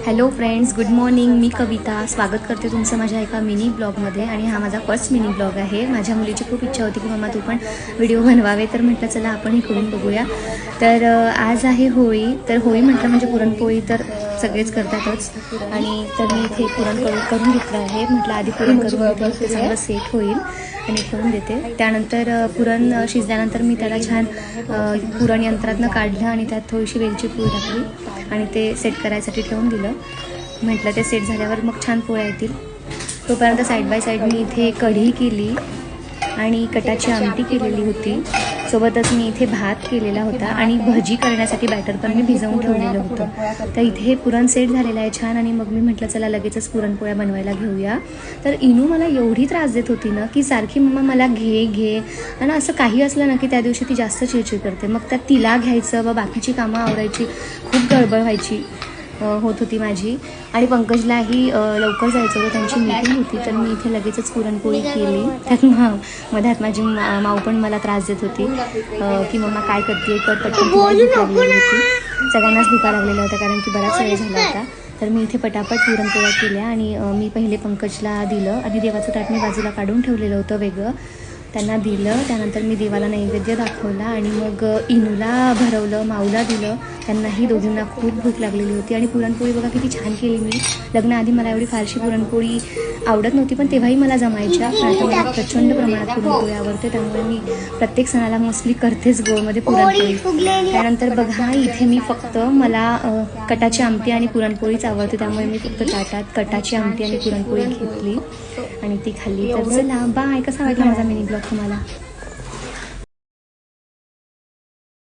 Hello friends, good morning. मी कविता स्वागत करते तुमचं माझ्या एका मिनी ब्लॉगमध्ये. आणि हा माझा फर्स्ट मिनी ब्लॉग आहे. माझ्या मुलीची खूप इच्छा होती की मम्मा तू पण व्हिडिओ बनवावे, तर म्हटलं चला आपण हे करून बघूया. तर आज आहे होळी. तर होळी म्हटलं म्हणजे पुरणपोळी तर सगळेच करतातच. आणि तर मी इथे पुरण करून घेतलं आहे. म्हटलं आधी पुरण करून घेतलं ते चांगलं सेट होईल आणि करून देते. त्यानंतर पुरण शिजल्यानंतर मी त्याला छान पुरण यंत्रातनं काढलं आणि त्यात थोडीशी वेलची पूड टाकली आणि ते सेट करायसाठी ठेवून दिलं. म्हटलं ते सेट झाल्यावर मग छान पोळ्या येतील. तोपर्यंत साईड बाय साईड मी इथे कढी केली आणि कटाची आमटी केलेली होती. सोबतच मी इथे भात केलेला होता आणि भजी करण्यासाठी बॅटर पण मी भिजवून ठेवलेलं होतं. तर इथे हे पुरण सेट झालेलं आहे छान. आणि मग मी म्हटलं चला लगेचच पुरणपोळ्या बनवायला घेऊया. तर इनू मला एवढी त्रास देत होती ना की सारखी मम्मा मला घे आणि असं काही असलं ना की त्या दिवशी ती जास्त चिडचिड करते. मग त्यात तिला घ्यायचं व बाकीची कामं आवरायची, खूप गडबड व्हायची होत होती माझी. आणि पंकजलाही लवकर जायचं होतं, त्यांची मीटिंग होती. तर मी इथे लगेचच पुरणपोळी केली. त्यात मधात माझी माऊ पण मला त्रास देत होती की मम्मा काय करते, पटकन भूक लागलेली होती. सगळ्यांनाच भुका लागलेल्या होत्या कारण की बराच वेळ झाला होता. तर मी इथे पटापट पुरणपोळ्या केल्या आणि मी पहिले पंकजला दिलं आणि देवाचं ताट मी बाजूला काढून ठेवलेलं होतं वेगळं, त्यांना दिलं. त्यानंतर मी देवाला नैवेद्य दाखवला आणि मग इनूला भरवलं, माऊला दिलं. त्यांनाही दोघींना खूप भूक लागलेली होती. आणि पुरणपोळी बघा किती छान केली मी. लग्नाआधी मला एवढी फारशी पुरणपोळी आवडत नव्हती, पण तेव्हाही मला जमायच्या. कारण आता मला प्रचंड प्रमाणात पुरणपोळी आवडते, त्यामुळे मी प्रत्येक सणाला मोस्टली करतेच गोळमध्ये पुरणपोळी. त्यानंतर बघा इथे मी फक्त मला कटाची आमटी आणि पुरणपोळीच आवडते, त्यामुळे मी फक्त ताटात कटाची आमटी आणि पुरणपोळी घेतली आणि ती खाल्ली. तर चला बाय. कसा वाटला माझा मिनी ब्लॉग तुम्हाला?